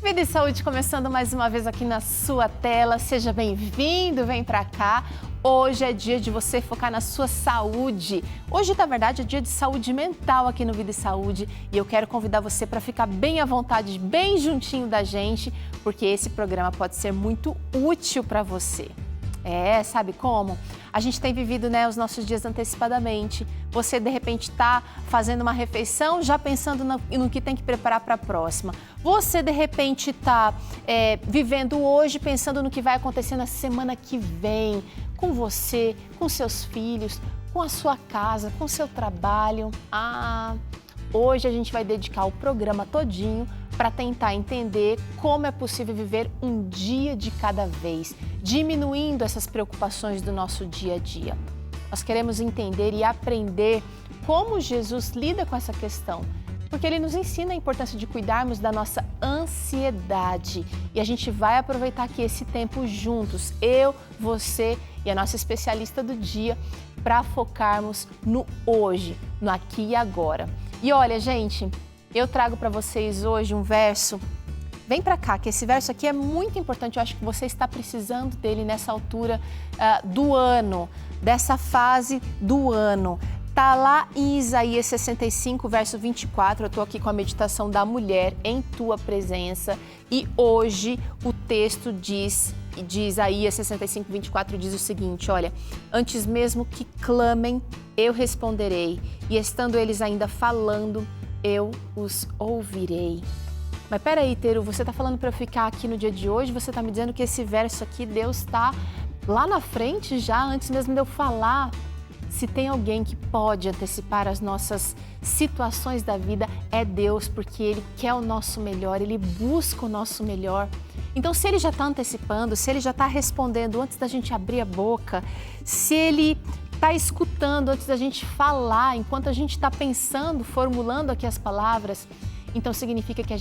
Vida e Saúde começando mais uma vez aqui na sua tela. Seja bem-vindo, vem pra cá. Hoje é dia de você focar na sua saúde. Hoje, na verdade, é dia de saúde mental aqui no Vida e Saúde. E eu quero convidar você para ficar bem à vontade, bem juntinho da gente, porque esse programa pode ser muito útil para você. Sabe como? A gente tem vivido, os nossos dias antecipadamente. Você, de repente, está fazendo uma refeição já pensando no que tem que preparar para a próxima. Você, de repente, está vivendo hoje pensando no que vai acontecer na semana que vem, com você, com seus filhos, com a sua casa, com o seu trabalho. Hoje a gente vai dedicar o programa todinho para tentar entender como é possível viver um dia de cada vez, diminuindo essas preocupações do nosso dia a dia. Nós queremos entender e aprender como Jesus lida com essa questão, porque ele nos ensina a importância de cuidarmos da nossa ansiedade. E a gente vai aproveitar aqui esse tempo juntos, eu, você e a nossa especialista do dia, para focarmos no hoje, no aqui e agora. E olha, gente, eu trago para vocês hoje um verso. Vem para cá, que esse verso aqui é muito importante. Eu acho que você está precisando dele nessa altura do ano, dessa fase do ano. Está lá em Isaías 65, verso 24. Eu estou aqui com a meditação da mulher em tua presença. E hoje o texto de Isaías 65, 24 diz o seguinte, olha: antes mesmo que clamem, eu responderei, e estando eles ainda falando, eu os ouvirei. Mas peraí, Teru, você está falando para eu ficar aqui no dia de hoje? Você está me dizendo que esse verso aqui, Deus está lá na frente já, antes mesmo de eu falar? Se tem alguém que pode antecipar as nossas situações da vida, é Deus, porque Ele quer o nosso melhor, Ele busca o nosso melhor. Então, se Ele já está antecipando, se Ele já está respondendo antes da gente abrir a boca, se Ele está escutando antes da gente falar, enquanto a gente está pensando, formulando aqui as palavras, então significa que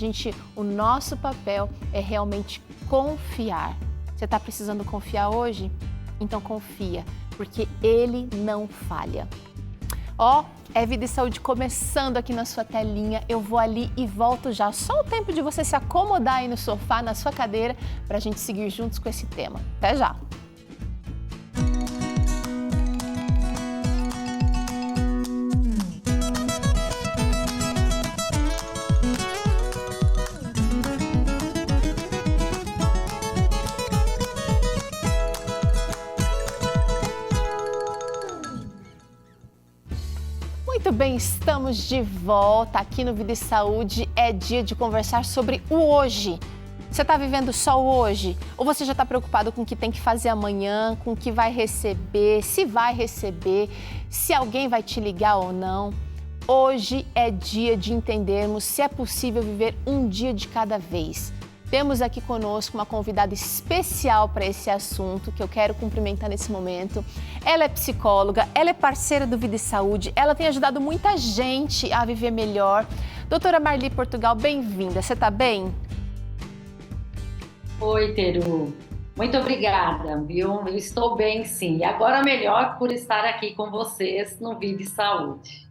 o nosso papel é realmente confiar. Você está precisando confiar hoje? Então confia, porque Ele não falha. É Vida e Saúde começando aqui na sua telinha. Eu vou ali e volto já. Só o tempo de você se acomodar aí no sofá, na sua cadeira, para a gente seguir juntos com esse tema. Até já! Muito bem, estamos de volta aqui no Vida e Saúde. É dia de conversar sobre o hoje. Você está vivendo só o hoje? Ou você já está preocupado com o que tem que fazer amanhã, com o que vai receber, se alguém vai te ligar ou não? Hoje é dia de entendermos se é possível viver um dia de cada vez. Temos aqui conosco uma convidada especial para esse assunto, que eu quero cumprimentar nesse momento. Ela é psicóloga, ela é parceira do Vida e Saúde, ela tem ajudado muita gente a viver melhor. Doutora Marli Portugal, bem-vinda. Você está bem? Oi, Teru. Muito obrigada, viu? Eu estou bem, sim. E agora melhor por estar aqui com vocês no Vida e Saúde.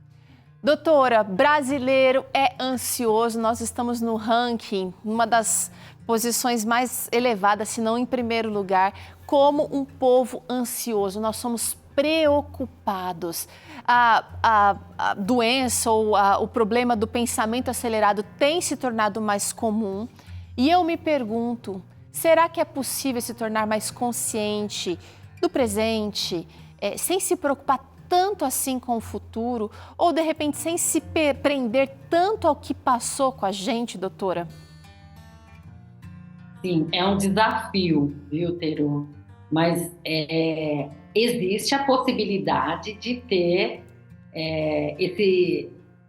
Doutora, brasileiro é ansioso. Nós estamos no ranking, uma das posições mais elevadas, se não em primeiro lugar, como um povo ansioso. Nós somos preocupados. A doença ou o problema do pensamento acelerado tem se tornado mais comum. E eu me pergunto, será que é possível se tornar mais consciente do presente, sem se preocupar tanto assim com o futuro, ou de repente sem se prender tanto ao que passou com a gente, doutora? Sim, é um desafio, viu, Teru? Mas existe a possibilidade de ter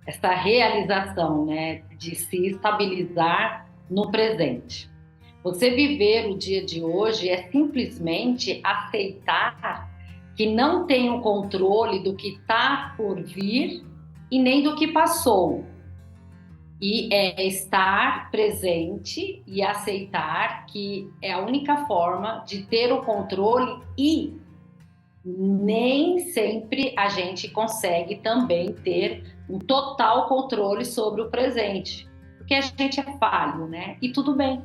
essa realização, né, de se estabilizar no presente. Você viver o dia de hoje é simplesmente aceitar que não tem o controle do que está por vir e nem do que passou. E é estar presente e aceitar que é a única forma de ter o controle, e nem sempre a gente consegue também ter um total controle sobre o presente. porque a gente é falho, né? E tudo bem.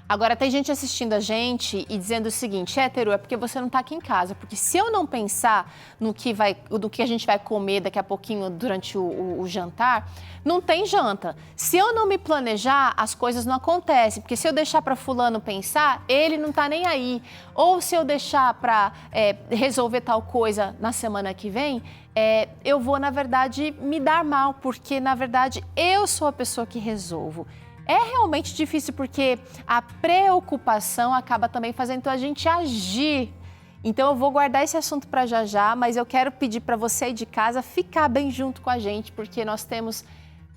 Agora, tem gente assistindo a gente e dizendo o seguinte: Teru, é porque você não está aqui em casa. Porque se eu não pensar no que a gente vai comer daqui a pouquinho durante o jantar, não tem janta. Se eu não me planejar, as coisas não acontecem. Porque se eu deixar para fulano pensar, ele não está nem aí. Ou se eu deixar para resolver tal coisa na semana que vem, eu vou, na verdade, me dar mal. Porque, na verdade, eu sou a pessoa que resolvo. É realmente difícil porque a preocupação acaba também fazendo a gente agir. Então eu vou guardar esse assunto para já já, mas eu quero pedir para você aí de casa ficar bem junto com a gente, porque nós temos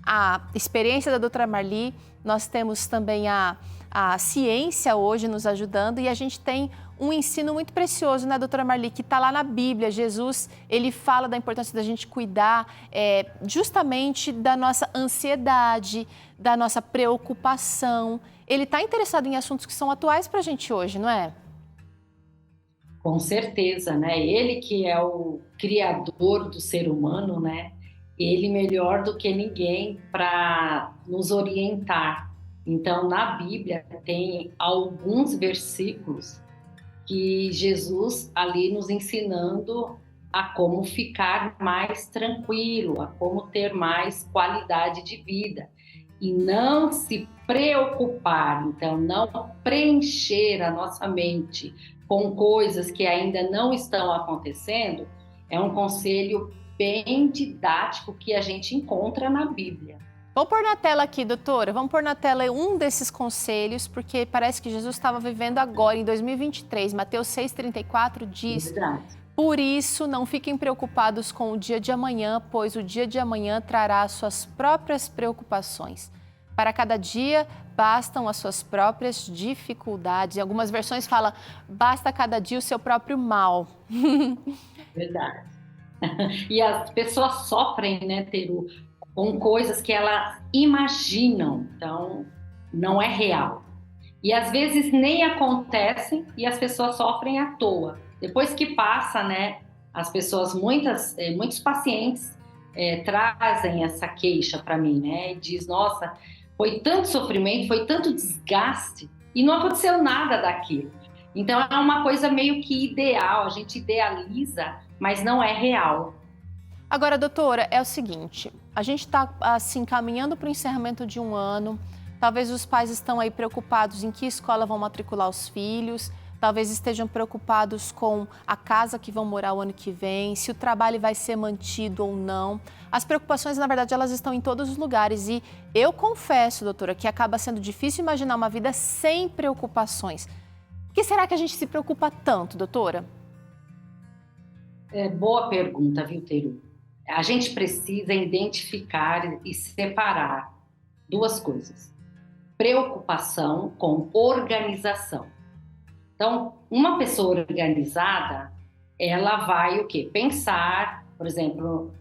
a experiência da doutora Marli, nós temos também a ciência hoje nos ajudando e a gente tem um ensino muito precioso, né, doutora Marli, que está lá na Bíblia. Jesus, ele fala da importância da gente cuidar justamente da nossa ansiedade, da nossa preocupação. Ele está interessado em assuntos que são atuais para a gente hoje, não é? Com certeza, né? Ele que é o criador do ser humano, né? Ele melhor do que ninguém para nos orientar. Então, na Bíblia tem alguns versículos que Jesus ali nos ensinando a como ficar mais tranquilo, a como ter mais qualidade de vida e não se preocupar, então não preencher a nossa mente com coisas que ainda não estão acontecendo, é um conselho bem didático que a gente encontra na Bíblia. Vou pôr na tela aqui, doutora, vamos pôr na tela um desses conselhos, porque parece que Jesus estava vivendo agora, em 2023. Mateus 6,34 diz: por isso, não fiquem preocupados com o dia de amanhã, pois o dia de amanhã trará as suas próprias preocupações. Para cada dia, bastam as suas próprias dificuldades. Em algumas versões fala, basta cada dia o seu próprio mal. Verdade. E as pessoas sofrem, né, Teru, com coisas que elas imaginam, então não é real. E às vezes nem acontecem e as pessoas sofrem à toa. Depois que passa, né, as pessoas, muitos pacientes trazem essa queixa para mim, né, e diz, nossa, foi tanto sofrimento, foi tanto desgaste e não aconteceu nada daquilo. Então é uma coisa meio que ideal, a gente idealiza, mas não é real. Agora, doutora, é o seguinte, a gente está assim, caminhando para o encerramento de um ano, talvez os pais estão aí preocupados em que escola vão matricular os filhos, talvez estejam preocupados com a casa que vão morar o ano que vem, se o trabalho vai ser mantido ou não. As preocupações, na verdade, elas estão em todos os lugares e eu confesso, doutora, que acaba sendo difícil imaginar uma vida sem preocupações. Por que será que a gente se preocupa tanto, doutora? Boa pergunta, viu, Teru? A gente precisa identificar e separar duas coisas: preocupação com organização. Então, uma pessoa organizada, ela vai o quê? Pensar, por exemplo,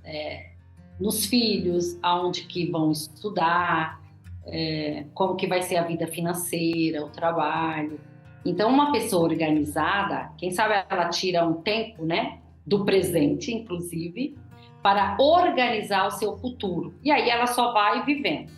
nos filhos, aonde que vão estudar, como que vai ser a vida financeira, o trabalho. Então, uma pessoa organizada, quem sabe ela tira um tempo, né, do presente, inclusive, para organizar o seu futuro. E aí ela só vai vivendo.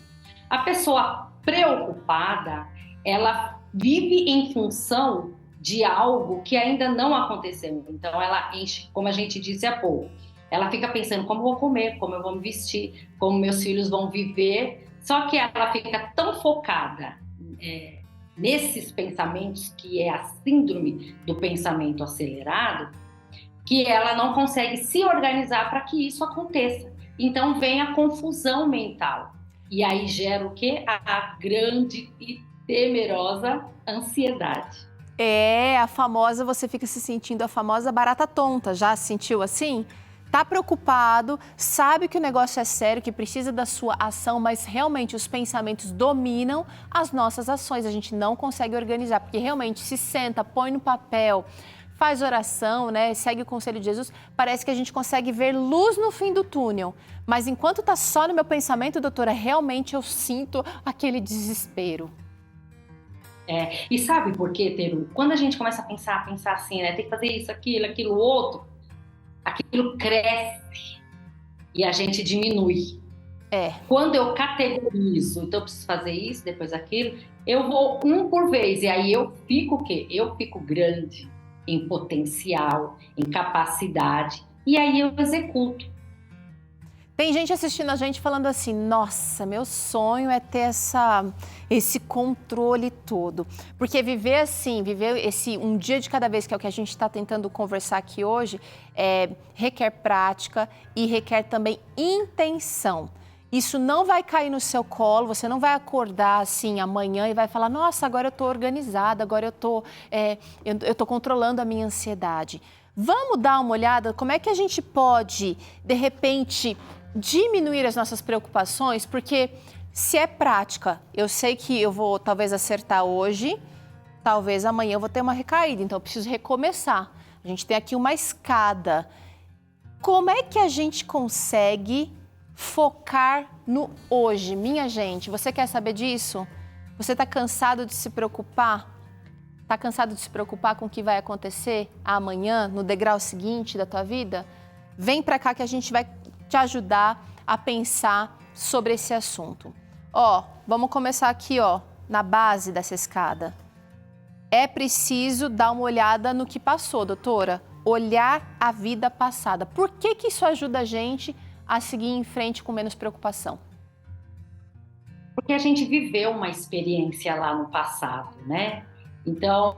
A pessoa preocupada, ela vive em função de algo que ainda não aconteceu. Então ela enche, como a gente disse há pouco, ela fica pensando como eu vou comer, como eu vou me vestir, como meus filhos vão viver. Só que ela fica tão focada nesses pensamentos, que é a síndrome do pensamento acelerado, que ela não consegue se organizar para que isso aconteça. Então vem a confusão mental. E aí gera o quê? A grande e temerosa ansiedade. A famosa, você fica se sentindo a famosa barata tonta. Já se sentiu assim? Tá preocupado, sabe que o negócio é sério, que precisa da sua ação, mas realmente os pensamentos dominam as nossas ações. A gente não consegue organizar, porque realmente se senta, põe no papel, faz oração, né? Segue o conselho de Jesus, parece que a gente consegue ver luz no fim do túnel. Mas enquanto tá só no meu pensamento, doutora, realmente eu sinto aquele desespero. E sabe por quê, Teru? Quando a gente começa a pensar assim, né? Tem que fazer isso, aquilo, outro, aquilo cresce e a gente diminui. É. Quando eu categorizo, então eu preciso fazer isso, depois aquilo, eu vou um por vez. E aí eu fico o quê? Eu fico grande em potencial, em capacidade. E aí eu executo. Tem gente assistindo a gente falando assim, nossa, meu sonho é ter esse controle todo. Porque viver assim, viver esse um dia de cada vez, que é o que a gente está tentando conversar aqui hoje, requer prática e requer também intenção. Isso não vai cair no seu colo, você não vai acordar assim amanhã e vai falar, nossa, agora eu estou organizada, agora eu tô controlando a minha ansiedade. Vamos dar uma olhada como é que a gente pode, de repente, diminuir as nossas preocupações, porque se é prática, eu sei que eu vou talvez acertar hoje, talvez amanhã eu vou ter uma recaída, então eu preciso recomeçar. A gente tem aqui uma escada. Como é que a gente consegue focar no hoje? Minha gente, você quer saber disso? Você está cansado de se preocupar? Está cansado de se preocupar com o que vai acontecer amanhã, no degrau seguinte da tua vida? Vem para cá que a gente vai te ajudar a pensar sobre esse assunto. Vamos começar aqui, na base dessa escada. É preciso dar uma olhada no que passou, doutora. Olhar a vida passada. Por que isso ajuda a gente a seguir em frente com menos preocupação? Porque a gente viveu uma experiência lá no passado, né? Então,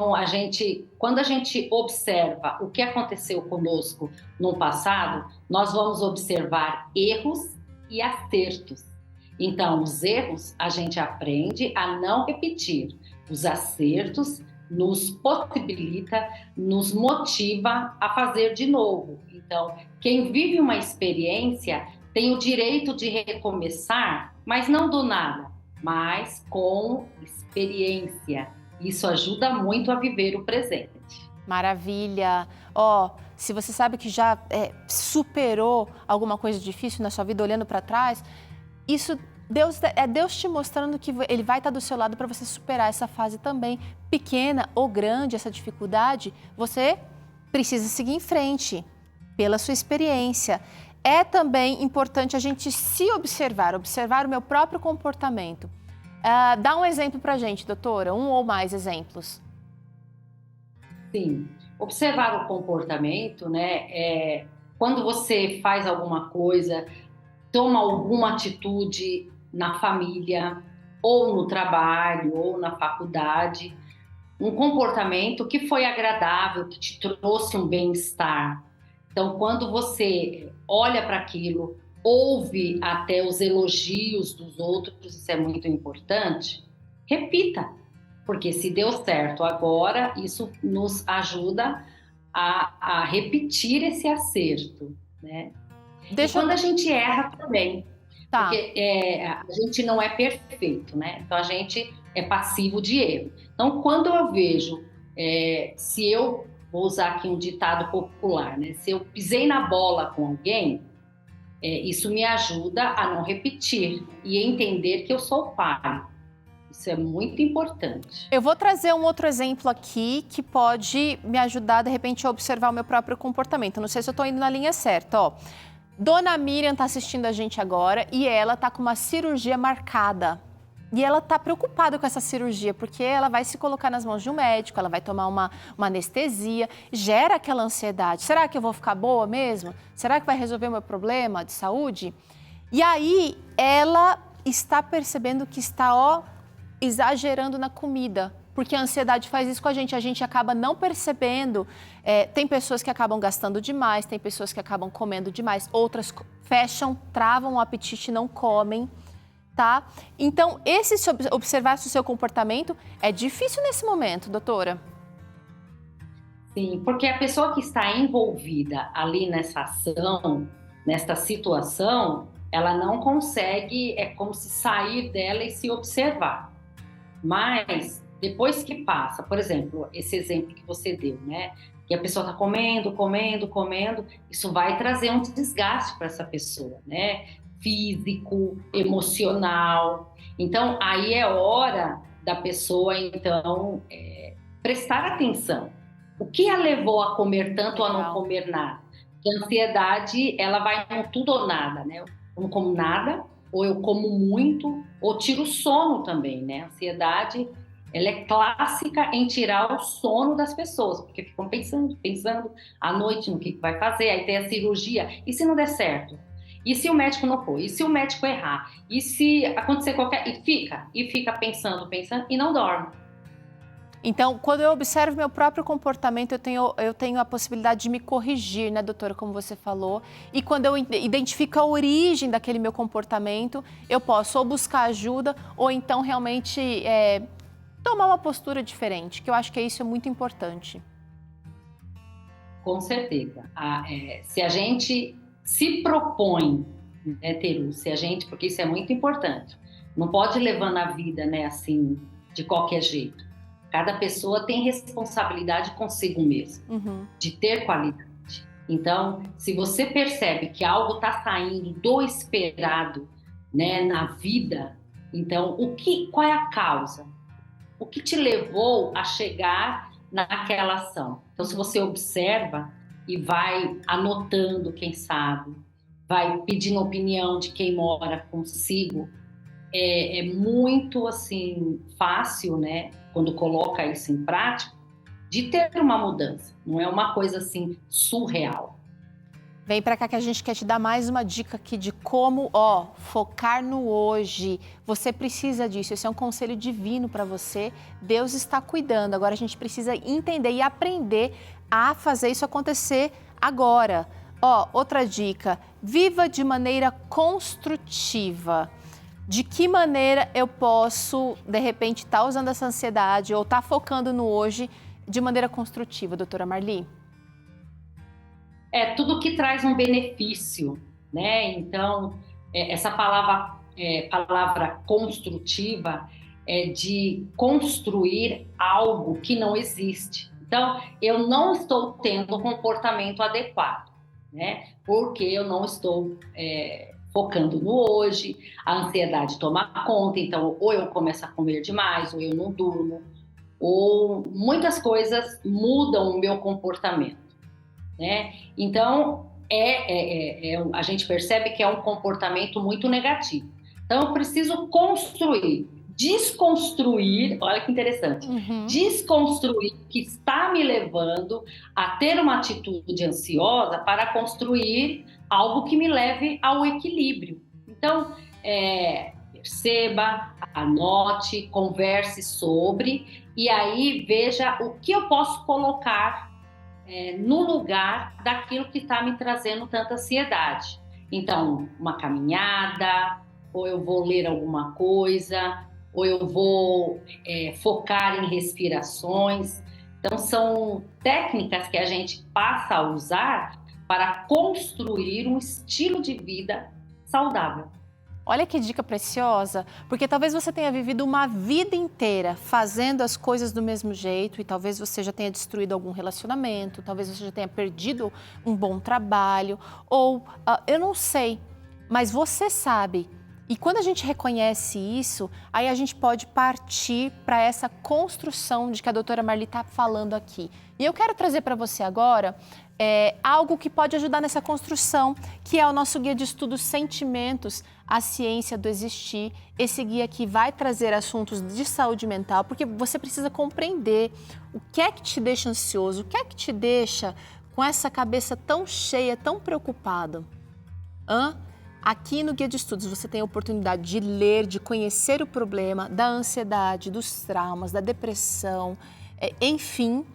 quando a gente observa o que aconteceu conosco no passado, nós vamos observar erros e acertos. Então, os erros a gente aprende a não repetir. Os acertos nos possibilita, nos motiva a fazer de novo. Então, quem vive uma experiência tem o direito de recomeçar, mas não do nada, mas com experiência. Isso ajuda muito a viver o presente. Maravilha! Se você sabe que já superou alguma coisa difícil na sua vida, olhando para trás, isso é Deus te mostrando que Ele vai estar do seu lado para você superar essa fase também. Pequena ou grande, essa dificuldade, você precisa seguir em frente pela sua experiência. É também importante a gente se observar o meu próprio comportamento. Dá um exemplo para a gente, doutora, um ou mais exemplos. Sim, observar o comportamento, né? Quando você faz alguma coisa, toma alguma atitude na família, ou no trabalho, ou na faculdade, um comportamento que foi agradável, que te trouxe um bem-estar. Então, quando você olha para aquilo, ouve até os elogios dos outros, isso é muito importante, repita, porque se deu certo agora, isso nos ajuda a repetir esse acerto, né? E quando a gente erra também, porque a gente não é perfeito, né? Então a gente é passivo de erro. Então quando eu vejo, se eu vou usar aqui um ditado popular, né? Se eu pisei na bola com alguém, isso me ajuda a não repetir e entender que eu sou falho. Isso é muito importante. Eu vou trazer um outro exemplo aqui que pode me ajudar, de repente, a observar o meu próprio comportamento. Não sei se eu estou indo na linha certa, Dona Miriam está assistindo a gente agora e ela está com uma cirurgia marcada. E ela está preocupada com essa cirurgia, porque ela vai se colocar nas mãos de um médico, ela vai tomar uma anestesia, gera aquela ansiedade. Será que eu vou ficar boa mesmo? Será que vai resolver o meu problema de saúde? E aí, ela está percebendo que está, exagerando na comida, porque a ansiedade faz isso com a gente acaba não percebendo. Tem pessoas que acabam gastando demais, tem pessoas que acabam comendo demais, outras fecham, travam o apetite e não comem. Tá? Então, observar o seu comportamento é difícil nesse momento, doutora? Sim, porque a pessoa que está envolvida ali nessa ação, nesta situação, ela não consegue, é como se sair dela e se observar. Mas, depois que passa, por exemplo, esse exemplo que você deu, né? Que a pessoa está comendo, isso vai trazer um desgaste para essa pessoa, né? Físico, emocional. Então, aí é hora da pessoa, então, prestar atenção. O que a levou a comer tanto ou a não comer nada? Porque a ansiedade, ela vai no tudo ou nada, né? Eu não como nada, ou eu como muito, ou tiro o sono também, né? A ansiedade, ela é clássica em tirar o sono das pessoas, porque ficam pensando à noite no que vai fazer, aí tem a cirurgia, e se não der certo? E se o médico não for? E se o médico errar? E se acontecer qualquer... E fica pensando, e não dorme. Então, quando eu observo meu próprio comportamento, eu tenho a possibilidade de me corrigir, né, doutora, como você falou. E quando eu identifico a origem daquele meu comportamento, eu posso ou buscar ajuda ou então realmente tomar uma postura diferente, que eu acho que isso é muito importante. Com certeza. Se a gente se propõe, né, Teru, porque isso é muito importante, não pode levar na vida, né, assim, de qualquer jeito. Cada pessoa tem responsabilidade consigo mesmo, de ter qualidade. Então, se você percebe que algo está saindo do esperado, né, na vida, então, qual é a causa? O que te levou a chegar naquela ação? Então, se você observa e vai anotando, quem sabe, vai pedindo opinião de quem mora consigo, é muito, assim, fácil, né, quando coloca isso em prática, de ter uma mudança. Não é uma coisa, assim, surreal. Vem para cá que a gente quer te dar mais uma dica aqui de como, focar no hoje. Você precisa disso, esse é um conselho divino para você. Deus está cuidando, agora a gente precisa entender e aprender a fazer isso acontecer agora. Outra dica, viva de maneira construtiva. De que maneira eu posso, de repente, estar usando essa ansiedade ou estar focando no hoje de maneira construtiva, doutora Marli? Tudo que traz um benefício, né? Então, essa palavra construtiva é de construir algo que não existe. Então, eu não estou tendo um comportamento adequado, né? Porque eu não estou focando no hoje, a ansiedade toma conta, então ou eu começo a comer demais, ou eu não durmo, ou muitas coisas mudam o meu comportamento, né? Então, a gente percebe que é um comportamento muito negativo. Então, eu preciso desconstruir, olha que interessante, desconstruir o que está me levando a ter uma atitude ansiosa para construir algo que me leve ao equilíbrio. Então, perceba, anote, converse sobre e aí veja o que eu posso colocar no lugar daquilo que está me trazendo tanta ansiedade. Então, uma caminhada, ou eu vou ler alguma coisa, ou eu vou focar em respirações. Então, são técnicas que a gente passa a usar para construir um estilo de vida saudável. Olha que dica preciosa, porque talvez você tenha vivido uma vida inteira fazendo as coisas do mesmo jeito e talvez você já tenha destruído algum relacionamento, talvez você já tenha perdido um bom trabalho ou eu não sei, mas você sabe. E quando a gente reconhece isso, aí a gente pode partir para essa construção de que a doutora Marli está falando aqui. E eu quero trazer para você agora algo que pode ajudar nessa construção, que é o nosso guia de estudos Sentimentos, a Ciência do Existir. Esse guia aqui vai trazer assuntos de saúde mental, porque você precisa compreender o que é que te deixa ansioso, o que é que te deixa com essa cabeça tão cheia, tão preocupado. Aqui no Guia de Estudos você tem a oportunidade de ler, de conhecer o problema da ansiedade, dos traumas, da depressão, enfim,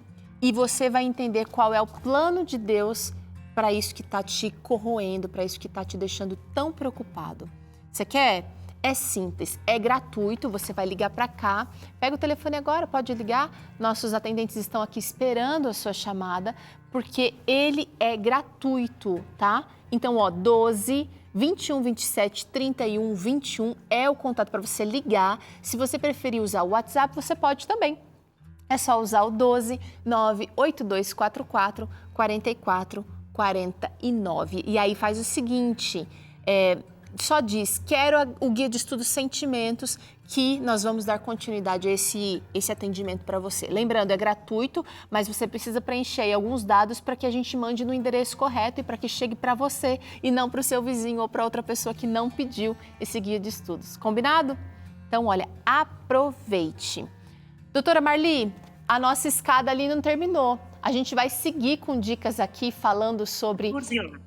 e você vai entender qual é o plano de Deus para isso que está te corroendo, para isso que está te deixando tão preocupado. Você quer? É simples, é gratuito, você vai ligar para cá, pega o telefone agora, pode ligar, nossos atendentes estão aqui esperando a sua chamada, porque ele é gratuito, tá? Então, 12 21 27 31 21 é o contato para você ligar. Se você preferir usar o WhatsApp, você pode também. É só usar o 12 98244 44 49. E aí faz o seguinte, só diz, quero o guia de estudos Sentimentos, que nós vamos dar continuidade a esse atendimento para você. Lembrando, é gratuito, mas você precisa preencher aí alguns dados para que a gente mande no endereço correto e para que chegue para você e não para o seu vizinho ou para outra pessoa que não pediu esse guia de estudos. Combinado? Então, olha, aproveite. Doutora Marli, a nossa escada ali não terminou. A gente vai seguir com dicas aqui falando sobre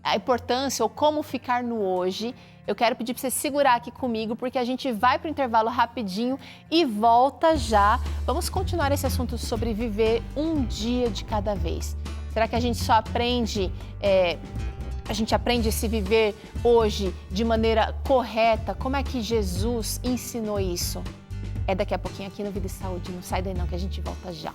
a importância ou como ficar no hoje. Eu quero pedir para você segurar aqui comigo, porque a gente vai para o intervalo rapidinho e volta já. Vamos continuar esse assunto sobre viver um dia de cada vez. Será que a gente só aprende, a gente aprende a se viver hoje de maneira correta? Como é que Jesus ensinou isso? É daqui a pouquinho aqui no Vida e Saúde. Não sai daí não, que a gente volta já.